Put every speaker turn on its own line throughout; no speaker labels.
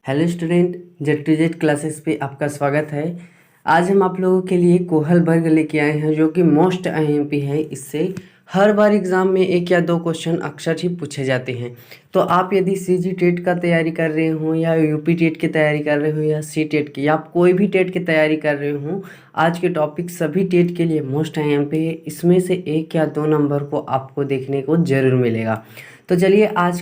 Hello student, Z to Z classes पे आपका स्वागत है। आज हम आप लोगों के लिए कोहल वर्ग लेके आए हैं जो कि मोस्ट आईएमपी है। इससे हर बार एग्ज़ाम में एक या दो क्वेश्चन अक्सर ही पूछे जाते हैं। तो आप यदि सीजी टेट का तैयारी कर रहे हो या यूपी टेट की तैयारी कर रहे हो या सी टेट की या आप कोई भी टेट की तैयारी कर रहे हो, आज के टॉपिक सभी टेट के लिए मोस्ट आईएमपी है। इसमें से एक या दो नंबर को आपको देखने को ज़रूर मिलेगा। तो चलिए आज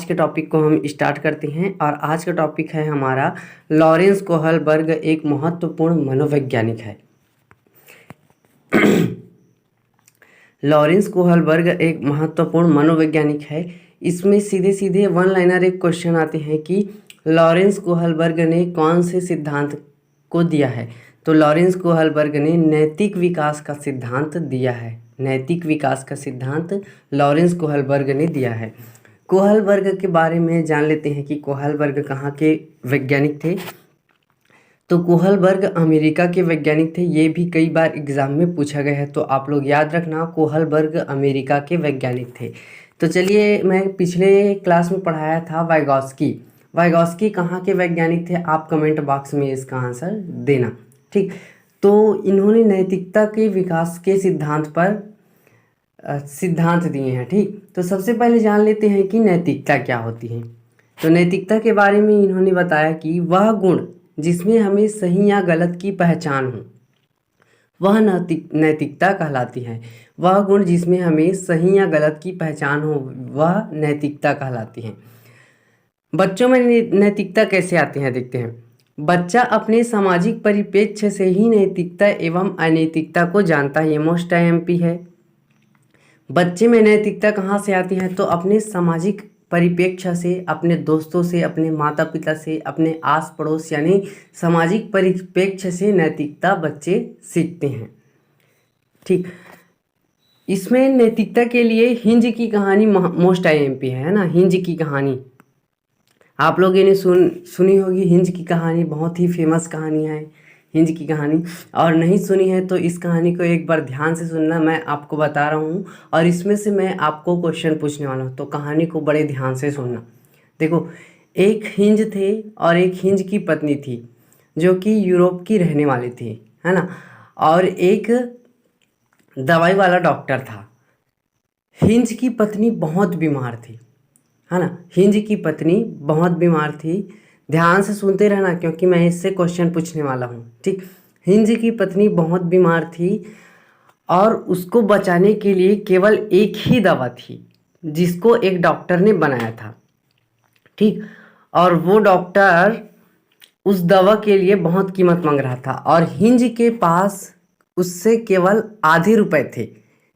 के टॉपिक को हम स्टार्ट करते हैं। और आज का टॉपिक है हमारा लॉरेंस कोहलबर्ग एक महत्वपूर्ण मनोवैज्ञानिक है। लॉरेंस कोहलबर्ग एक महत्वपूर्ण मनोवैज्ञानिक है। इसमें सीधे सीधे वन लाइनर एक क्वेश्चन आते हैं कि लॉरेंस कोहलबर्ग ने कौन से सिद्धांत को दिया है। तो लॉरेंस कोहलबर्ग ने नैतिक विकास का सिद्धांत दिया है। नैतिक विकास का सिद्धांत लॉरेंस कोहलबर्ग ने दिया है। कोहलबर्ग के बारे में जान लेते हैं कि कोहलबर्ग कहाँ के वैज्ञानिक थे। तो कोहलबर्ग अमेरिका के वैज्ञानिक थे। ये भी कई बार एग्जाम में पूछा गया है, तो आप लोग याद रखना कोहलबर्ग अमेरिका के वैज्ञानिक थे। तो चलिए, मैं पिछले क्लास में पढ़ाया था वाइगॉस्की कहाँ के वैज्ञानिक थे, आप कमेंट बॉक्स में इसका आंसर देना। ठीक, तो इन्होंने नैतिकता के विकास के सिद्धांत पर सिद्धांत दिए हैं। ठीक, तो सबसे पहले जान लेते हैं कि नैतिकता क्या होती है। तो नैतिकता के बारे में इन्होंने बताया कि वह गुण जिसमें हमें सही या गलत की पहचान हो वह नैतिकता कहलाती है। वह गुण जिसमें हमें सही या गलत की पहचान हो वह नैतिकता कहलाती है। बच्चों में नैतिकता कैसे आती है, देखते हैं। बच्चा अपने सामाजिक परिप्रेक्ष्य से ही नैतिकता एवं अनैतिकता को जानता है। ये मोस्ट आईएमपी है। बच्चे में नैतिकता कहाँ से आती है, तो अपने सामाजिक परिप्रेक्ष्य से, अपने दोस्तों से, अपने माता पिता से, अपने आस पड़ोस यानी सामाजिक परिप्रेक्ष्य से नैतिकता बच्चे सीखते हैं। ठीक, इसमें नैतिकता के लिए हिंज की कहानी मोस्ट आईएमपी है ना। हिंज की कहानी आप लोगों ने सुनी होगी। हिंज की कहानी बहुत ही फेमस कहानी है, हिंज की कहानी। और नहीं सुनी है तो इस कहानी को एक बार ध्यान से सुनना, मैं आपको बता रहा हूँ और इसमें से मैं आपको क्वेश्चन पूछने वाला हूँ, तो कहानी को बड़े ध्यान से सुनना। देखो, एक हिंज थे और एक हिंज की पत्नी थी जो कि यूरोप की रहने वाली थी, है ना। और एक दवाई वाला डॉक्टर था। हिंज की पत्नी बहुत बीमार थी, है ना। हिंज की पत्नी बहुत बीमार थी। ध्यान से सुनते रहना क्योंकि मैं इससे क्वेश्चन पूछने वाला हूँ। ठीक, हिंज की पत्नी बहुत बीमार थी और उसको बचाने के लिए केवल एक ही दवा थी जिसको एक डॉक्टर ने बनाया था। ठीक, और वो डॉक्टर उस दवा के लिए बहुत कीमत मांग रहा था और हिंज के पास उससे केवल आधे रुपए थे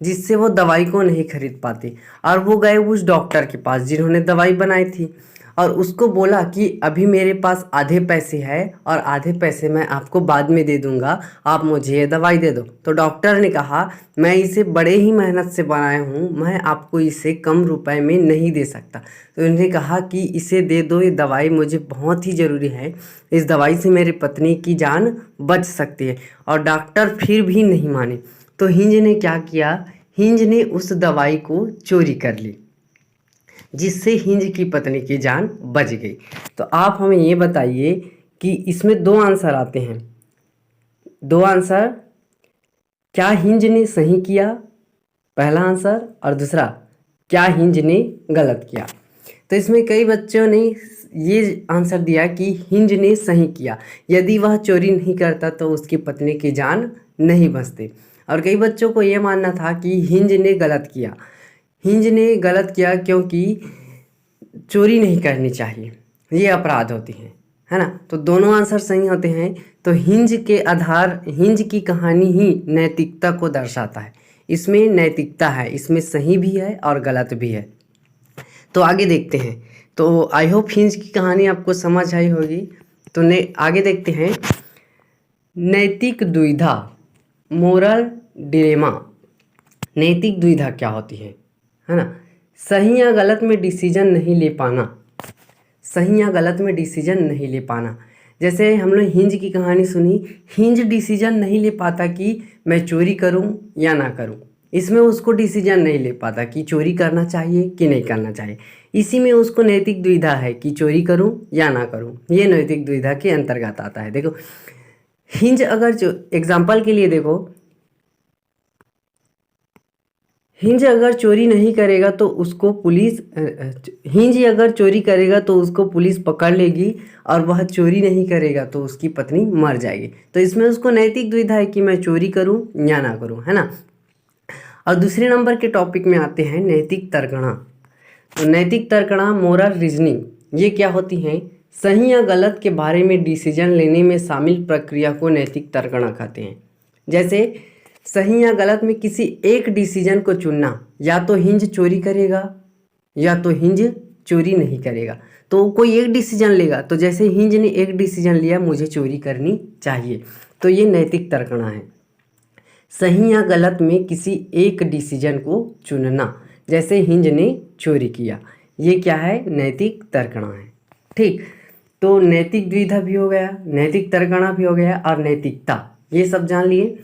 जिससे वो दवाई को नहीं खरीद पाते। और वो गए उस डॉक्टर के पास जिन्होंने दवाई बनाई थी और उसको बोला कि अभी मेरे पास आधे पैसे हैं और आधे पैसे मैं आपको बाद में दे दूंगा, आप मुझे ये दवाई दे दो। तो डॉक्टर ने कहा, मैं इसे बड़े ही मेहनत से बनाया हूँ, मैं आपको इसे कम रुपए में नहीं दे सकता। तो उन्होंने कहा कि इसे दे दो, ये दवाई मुझे बहुत ही ज़रूरी है, इस दवाई से मेरी पत्नी की जान बच सकती है। और डॉक्टर फिर भी नहीं माने। तो हिंज ने क्या किया, हिंज ने उस दवाई को चोरी कर ली जिससे हिंज की पत्नी की जान बच गई। तो आप हमें ये बताइए कि इसमें दो आंसर आते हैं। दो आंसर, क्या हिंज ने सही किया, पहला आंसर, और दूसरा क्या हिंज ने गलत किया। तो इसमें कई बच्चों ने ये आंसर दिया कि हिंज ने सही किया, यदि वह चोरी नहीं करता तो उसकी पत्नी की जान नहीं बचती। और कई बच्चों को ये मानना था कि हिंज ने गलत किया। हिंज ने गलत किया क्योंकि चोरी नहीं करनी चाहिए, ये अपराध होती है ना। तो दोनों आंसर सही होते हैं। तो हिंज के आधार, हिंज की कहानी ही नैतिकता को दर्शाता है। इसमें नैतिकता है, इसमें सही भी है और गलत भी है। तो आगे देखते हैं। तो आई होप हिंज की कहानी आपको समझ आई होगी। तो आगे देखते हैं। नैतिक दुविधा, मोरल डिलेमा। नैतिक दुविधा क्या होती है ना। सही या गलत में डिसीजन नहीं ले पाना, सही या गलत में डिसीजन नहीं ले पाना। जैसे हमने हिंज की कहानी सुनी, हिंज डिसीजन नहीं ले पाता कि मैं चोरी करूं या ना करूं, इसमें उसको डिसीजन नहीं ले पाता कि चोरी करना चाहिए कि नहीं करना चाहिए। इसी में उसको नैतिक दुविधा है कि चोरी करूं या ना करूं, ये नैतिक दुविधा के अंतर्गत आता है। देखो हिंज अगर जो एग्जाम्पल के लिए देखो, हिंज अगर चोरी नहीं करेगा तो उसको पुलिस हिंज अगर चोरी करेगा तो उसको पुलिस पकड़ लेगी, और वह चोरी नहीं करेगा तो उसकी पत्नी मर जाएगी। तो इसमें उसको नैतिक दुविधा है कि मैं चोरी करूं या ना करूं, है ना। और दूसरे नंबर के टॉपिक में आते हैं नैतिक तर्कणा। तो नैतिक तर्कणा, मोरल रीजनिंग, ये क्या होती हैं? सही या गलत के बारे में डिसीजन लेने में शामिल प्रक्रिया को नैतिक तर्कणा कहते हैं। जैसे सही या गलत में किसी एक डिसीजन को चुनना, या तो हिंज चोरी करेगा या तो हिंज चोरी नहीं करेगा। तो कोई एक डिसीजन लेगा, तो जैसे हिंज ने एक डिसीजन लिया मुझे चोरी करनी चाहिए, तो ये नैतिक तर्कणा है। सही या गलत में किसी एक डिसीजन को चुनना, जैसे हिंज ने चोरी किया, ये क्या है? नैतिक तर्कणा है। ठीक, तो नैतिक द्विधा भी हो गया, नैतिक तर्कणा भी हो गया, और नैतिकता, ये सब जान लिए।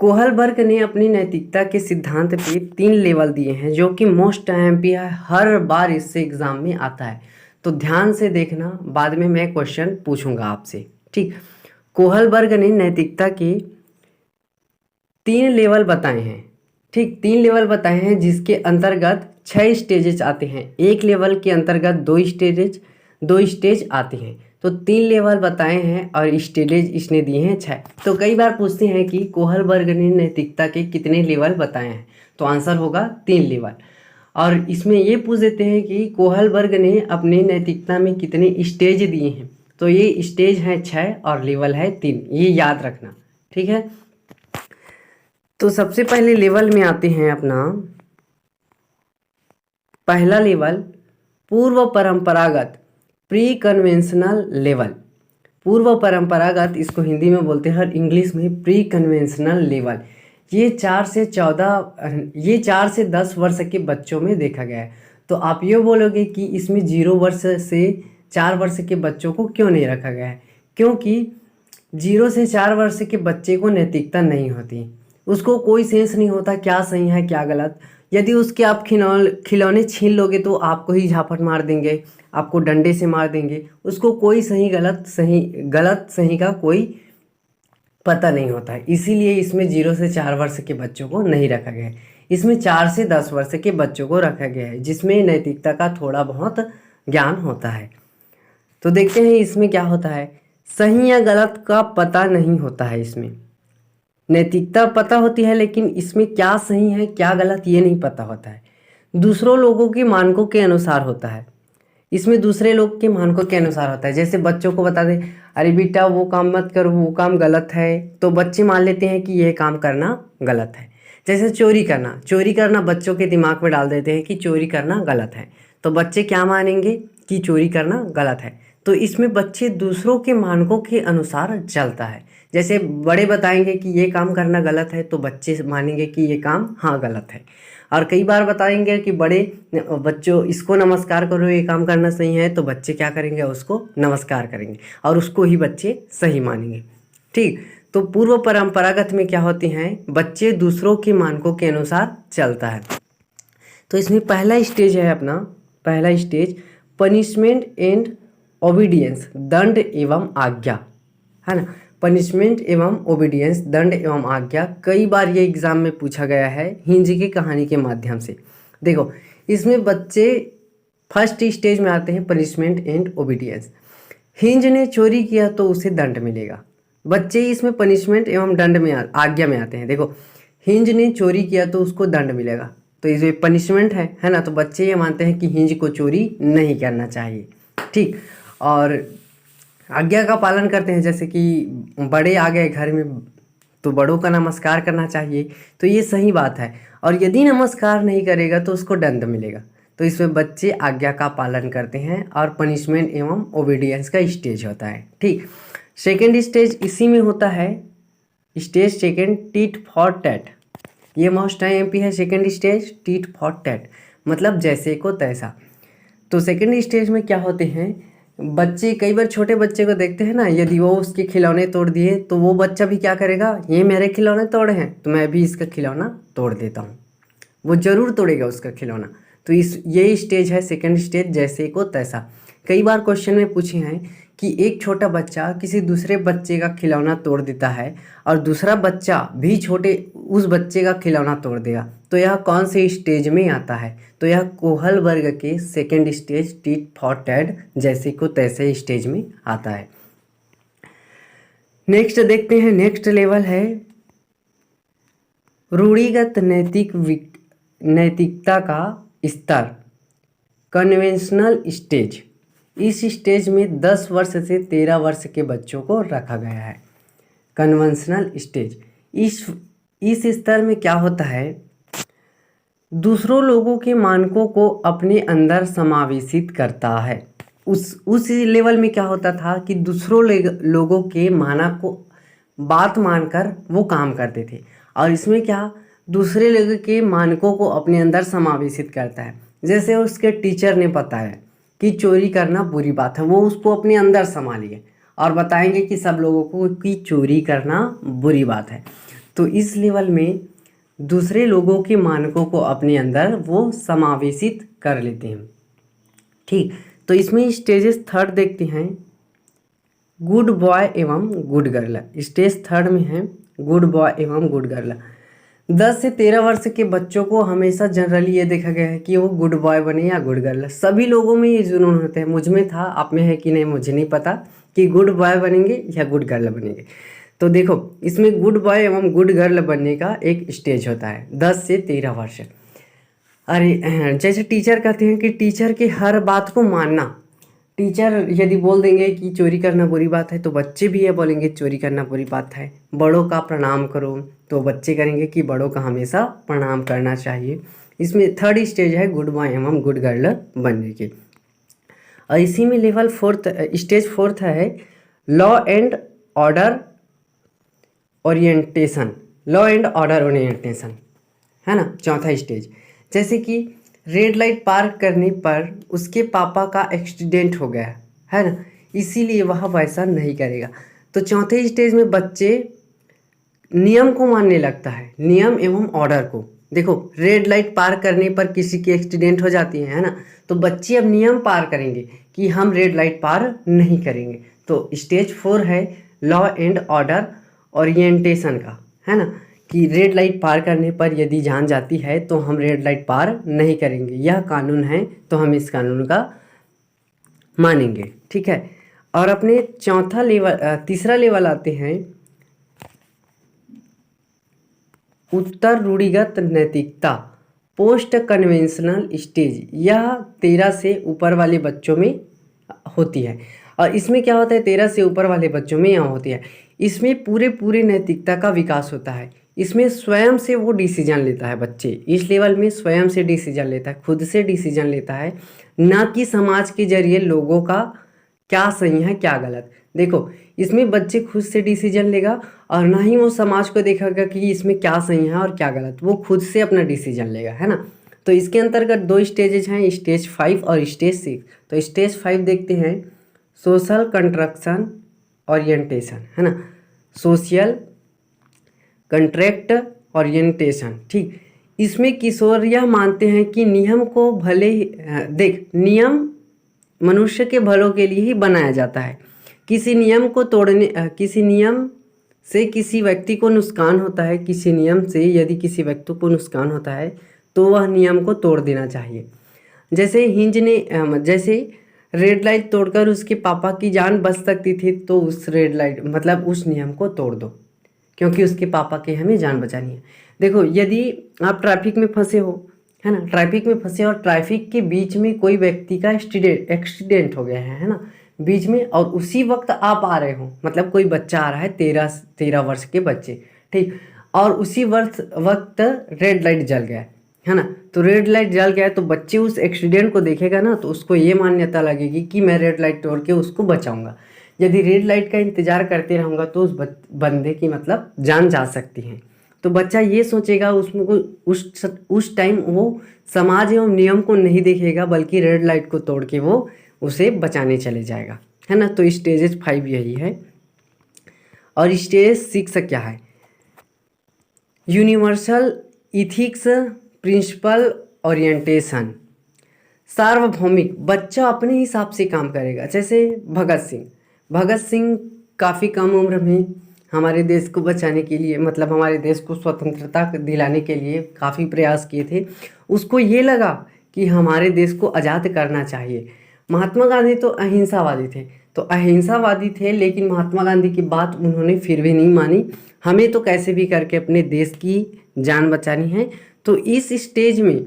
कोहलबर्ग ने अपनी नैतिकता के सिद्धांत पे 3 लेवल दिए हैं, जो कि मोस्ट एमपी है, हर बार इससे एग्जाम में आता है। तो ध्यान से देखना, बाद में मैं क्वेश्चन पूछूंगा आपसे। ठीक, कोहलबर्ग ने नैतिकता के 3 लेवल बताए हैं। ठीक, 3 लेवल बताए हैं, जिसके अंतर्गत 6 स्टेजेस आते हैं। एक लेवल के अंतर्गत 2 स्टेज आते हैं। तो 3 लेवल बताए हैं और स्टेजेस इसने दिए हैं 6। तो कई बार पूछते हैं कि कोहलबर्ग ने नैतिकता के कितने लेवल बताए हैं, तो आंसर होगा 3 लेवल। और इसमें ये पूछ देते हैं कि कोहलबर्ग ने अपने नैतिकता में कितने स्टेज दिए हैं, तो ये स्टेज हैं 6 और लेवल है 3, ये याद रखना। ठीक है, तो सबसे पहले लेवल में आते हैं अपना पहला लेवल, पूर्व परंपरागत, प्री कन्वेंशनल लेवल। पूर्व परंपरागत, इसको हिंदी में बोलते हैं और इंग्लिश में प्री कन्वेंशनल लेवल। ये 4 से 10 वर्ष के बच्चों में देखा गया है। तो आप ये बोलोगे कि इसमें 0 वर्ष से 4 वर्ष के बच्चों को क्यों नहीं रखा गया है? क्योंकि 0 से 4 वर्ष के बच्चे को नैतिकता नहीं होती, उसको कोई सेंस नहीं होता क्या सही है क्या गलत। यदि उसके आप खिलौने छीन लोगे तो आपको ही झापट मार देंगे, आपको डंडे से मार देंगे। उसको कोई गलत सही का कोई पता नहीं होता है। इसीलिए इसमें 0 से 4 वर्ष के बच्चों को नहीं रखा गया है। इसमें 4 से 10 वर्ष के बच्चों को रखा गया है, जिसमें नैतिकता का थोड़ा बहुत ज्ञान होता है। तो देखते हैं इसमें क्या होता है। सही या गलत का पता नहीं होता है। इसमें नैतिकता पता होती है, लेकिन इसमें क्या सही है क्या गलत ये नहीं पता होता है। दूसरों लोगों के मानकों के अनुसार होता है। इसमें दूसरे लोग के मानकों के अनुसार होता है। जैसे बच्चों को बता दे, अरे बेटा वो काम मत करो, वो काम गलत है, तो बच्चे मान लेते हैं कि ये काम करना गलत है। जैसे चोरी करना बच्चों के दिमाग में डाल देते हैं कि चोरी करना गलत है, तो बच्चे क्या मानेंगे कि चोरी करना गलत है। तो इसमें बच्चे दूसरों के मानकों के अनुसार चलता है। जैसे बड़े बताएंगे कि ये काम करना गलत है, तो बच्चे मानेंगे कि ये काम हाँ गलत है। और कई बार बताएंगे कि बड़े बच्चों इसको नमस्कार करो, ये काम करना सही है, तो बच्चे क्या करेंगे, उसको नमस्कार करेंगे और उसको ही बच्चे सही मानेंगे। ठीक, तो पूर्व परंपरागत में क्या होती हैं, बच्चे दूसरों के मानकों के अनुसार चलता है। तो इसमें पहला स्टेज है अपना, पहला स्टेज पनिशमेंट एंड ओबीडियंस, दंड एवं आज्ञा, है ना। पनिशमेंट एवं ओबीडियंस, दंड एवं आज्ञा, कई बार ये एग्जाम में पूछा गया है हिंज की कहानी के माध्यम से। देखो इसमें बच्चे फर्स्ट स्टेज में आते हैं, पनिशमेंट एंड ओबीडियंस। हिंज ने चोरी किया तो उसे दंड मिलेगा। बच्चे इसमें पनिशमेंट एवं दंड में आज्ञा में आते हैं। देखो हिंज ने चोरी किया तो उसको दंड मिलेगा, तो इसमें पनिशमेंट है ना। तो बच्चे ये मानते हैं कि हिंज को चोरी नहीं करना चाहिए। ठीक, और आज्ञा का पालन करते हैं, जैसे कि बड़े आ गए घर में तो बड़ों का नमस्कार करना चाहिए, तो ये सही बात है। और यदि नमस्कार नहीं करेगा तो उसको दंड मिलेगा। तो इसमें बच्चे आज्ञा का पालन करते हैं और पनिशमेंट एवं ओबीडियंस का स्टेज होता है। ठीक, सेकेंड स्टेज इसी में होता है, stage second tit for tat. ये मोस्ट एमपी है second stage, tit for tat मतलब जैसे को तैसा। तो सेकेंड स्टेज में क्या होते हैं, बच्चे कई बार छोटे बच्चे को देखते हैं ना, यदि वो उसके खिलौने तोड़ दिए तो वो बच्चा भी क्या करेगा, ये मेरे खिलौने तोड़े हैं तो मैं भी इसका खिलौना तोड़ देता हूँ, वो जरूर तोड़ेगा उसका खिलौना। तो इस यही स्टेज है सेकंड स्टेज, जैसे को तैसा। कई बार क्वेश्चन में पूछे हैं कि एक छोटा बच्चा किसी दूसरे बच्चे का खिलौना तोड़ देता है और दूसरा बच्चा भी छोटे उस बच्चे का खिलौना तोड़ देगा, तो यह कौन से स्टेज में आता है? तो यह कोहल वर्ग के second stage tit for tat जैसे को तैसे स्टेज में आता है। नेक्स्ट देखते हैं, नेक्स्ट लेवल है रूढ़िगत नैतिकता का स्तर, कन्वेंशनल स्टेज। इस स्टेज में 10 वर्ष से 13 वर्ष के बच्चों को रखा गया है। कन्वेंशनल स्टेज इस स्तर में क्या होता है, दूसरों लोगों के मानकों को अपने अंदर समावेशित करता है। उस लेवल में क्या होता था कि दूसरों लोगों के मानक को बात मानकर वो काम करते थे, और इसमें क्या दूसरे लोगों के मानकों को अपने अंदर समावेशित करता है। जैसे उसके टीचर ने बताया कि चोरी करना बुरी बात है, वो उसको अपने अंदर संभालिए और बताएंगे कि सब लोगों को कि चोरी करना बुरी बात है। तो इस लेवल में दूसरे लोगों के मानकों को अपने अंदर वो समावेशित कर लेते हैं। ठीक, तो इसमें स्टेजेस थर्ड देखते हैं, गुड बॉय एवं गुड गर्ल। स्टेज थर्ड में है गुड बॉय एवं गुड गर्ल। 10 से 13 वर्ष के बच्चों को हमेशा जनरली ये देखा गया है कि वो गुड बॉय बने या गुड गर्ल। सभी लोगों में ये जुनून होते हैं, मुझ में था, आप में है कि नहीं मुझे नहीं पता, कि गुड बॉय बनेंगे या गुड गर्ल बनेंगे। तो देखो इसमें गुड बॉय एवं गुड गर्ल बनने का एक स्टेज होता है 10 से 13 वर्ष। अरे जैसे टीचर कहते हैं कि टीचर की हर बात को मानना। टीचर यदि बोल देंगे कि चोरी करना बुरी बात है तो बच्चे भी ये बोलेंगे चोरी करना बुरी बात है। बड़ों का प्रणाम करो तो बच्चे करेंगे कि बड़ों का हमेशा प्रणाम करना चाहिए। इसमें थर्ड स्टेज है गुड बॉय एवं गुड गर्ल बनने की। और इसी में लेवल फोर्थ स्टेज फोर्थ है law and order orientation. Law and order orientation है ना, चौथा स्टेज। जैसे कि रेड लाइट पार करने पर उसके पापा का एक्सीडेंट हो गया है ना, इसीलिए वह वैसा नहीं करेगा। तो चौथे स्टेज में बच्चे नियम को मानने लगता है, नियम एवं ऑर्डर को। देखो रेड लाइट पार करने पर किसी की एक्सीडेंट हो जाती है ना, तो बच्चे अब नियम पार करेंगे कि हम रेड लाइट पार नहीं करेंगे। तो स्टेज 4 है लॉ एंड ऑर्डर ओरिएंटेशन का, है ना, कि रेड लाइट पार करने पर यदि जान जाती है तो हम रेड लाइट पार नहीं करेंगे, यह कानून है तो हम इस कानून का मानेंगे। ठीक है, और अपने चौथा लेवल तीसरा लेवल आते हैं उत्तर रूढ़िगत नैतिकता, पोस्ट कन्वेंशनल स्टेज। यह 13 से ऊपर वाले बच्चों में होती है। और इसमें क्या होता है, 13 से ऊपर वाले बच्चों में यहाँ होती है। इसमें पूरे नैतिकता का विकास होता है। इसमें स्वयं से वो डिसीजन लेता है बच्चे, इस लेवल में स्वयं से डिसीजन लेता है, खुद से डिसीजन लेता है, ना कि समाज के जरिए लोगों का क्या सही है क्या गलत। देखो इसमें बच्चे खुद से डिसीजन लेगा और ना ही वो समाज को देखेगा कि इसमें क्या सही है और क्या गलत, वो खुद से अपना डिसीजन लेगा, है ना। तो इसके अंतर्गत 2 स्टेजेज हैं, स्टेज 5 और स्टेज 6। तो स्टेज 5 देखते हैं सोशल कंस्ट्रक्शन ओरिएंटेशन, है ना, सोशल कंट्रैक्ट ओरिएंटेशन। ठीक, इसमें किशोर यह मानते हैं कि नियम को भले ही नियम मनुष्य के भलों के लिए ही बनाया जाता है। किसी नियम से किसी व्यक्ति को नुकसान होता है, किसी नियम से यदि किसी व्यक्ति को नुकसान होता है तो वह नियम को तोड़ देना चाहिए। जैसे हिंज ने जैसे रेड लाइट तोड़कर उसके पापा की जान बच सकती थी, तो उस रेड लाइट मतलब उस नियम को तोड़ दो क्योंकि उसके पापा की हमें जान बचानी है। देखो यदि आप ट्रैफिक में फंसे हो, है ना, ट्रैफिक में फंसे और ट्रैफिक के बीच में कोई व्यक्ति का एक्सीडेंट हो गया है ना, बीच में, और उसी वक्त आप आ रहे हो, मतलब कोई बच्चा आ रहा है 13 वर्ष के बच्चे, ठीक, और उसी वक्त रेड लाइट जल गया है ना, तो रेड लाइट जल गया तो बच्चे उस एक्सीडेंट को देखेगा ना, तो उसको ये मान्यता लगेगी कि मैं रेड लाइट तोड़ के उसको बचाऊंगा। यदि रेड लाइट का इंतजार करते रहूँगा तो उस बंदे की मतलब जान जा सकती है। तो बच्चा ये सोचेगा, उसमें उस टाइम वो समाज एवं नियम को नहीं देखेगा, बल्कि रेड लाइट को तोड़ के वो उसे बचाने चले जाएगा, है ना। तो स्टेज 5 यही है। और स्टेज 6 क्या है? Universal ethics principle orientation. सार्वभौमिक, बच्चा अपने हिसाब से काम करेगा। जैसे भगत सिंह काफ़ी कम उम्र में हमारे देश को बचाने के लिए, मतलब हमारे देश को स्वतंत्रता दिलाने के लिए काफ़ी प्रयास किए थे। उसको ये लगा कि हमारे देश को आज़ाद करना चाहिए। महात्मा गांधी तो अहिंसावादी थे, लेकिन महात्मा गांधी की बात उन्होंने फिर भी नहीं मानी। हमें तो कैसे भी करके अपने देश की जान बचानी है। तो इस स्टेज में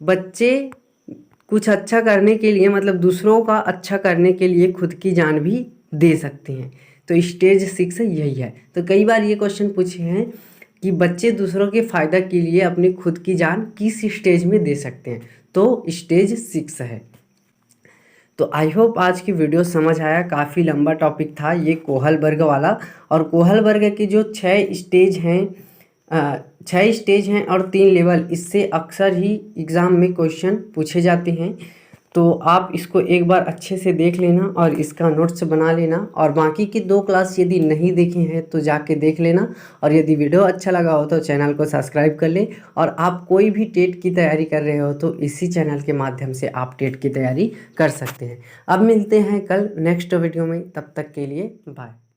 बच्चे कुछ अच्छा करने के लिए, मतलब दूसरों का अच्छा करने के लिए खुद की जान भी दे सकते हैं। तो स्टेज 6 यही है। तो कई बार ये क्वेश्चन पूछे हैं कि बच्चे दूसरों के फ़ायदा के लिए अपनी खुद की जान किस स्टेज में दे सकते हैं, तो स्टेज 6 है। तो आई होप आज की वीडियो समझ आया। काफ़ी लंबा टॉपिक था ये कोहलबर्ग वाला। और कोहलबर्ग के जो 6 स्टेज हैं और 3 लेवल, इससे अक्सर ही एग्ज़ाम में क्वेश्चन पूछे जाते हैं। तो आप इसको एक बार अच्छे से देख लेना और इसका नोट्स बना लेना। और बाकी की 2 क्लास यदि नहीं देखे हैं तो जाके देख लेना। और यदि वीडियो अच्छा लगा हो तो चैनल को सब्सक्राइब कर ले। और आप कोई भी टेट की तैयारी कर रहे हो तो इसी चैनल के माध्यम से आप टेट की तैयारी कर सकते हैं। अब मिलते हैं कल नेक्स्ट वीडियो में, तब तक के लिए बाय।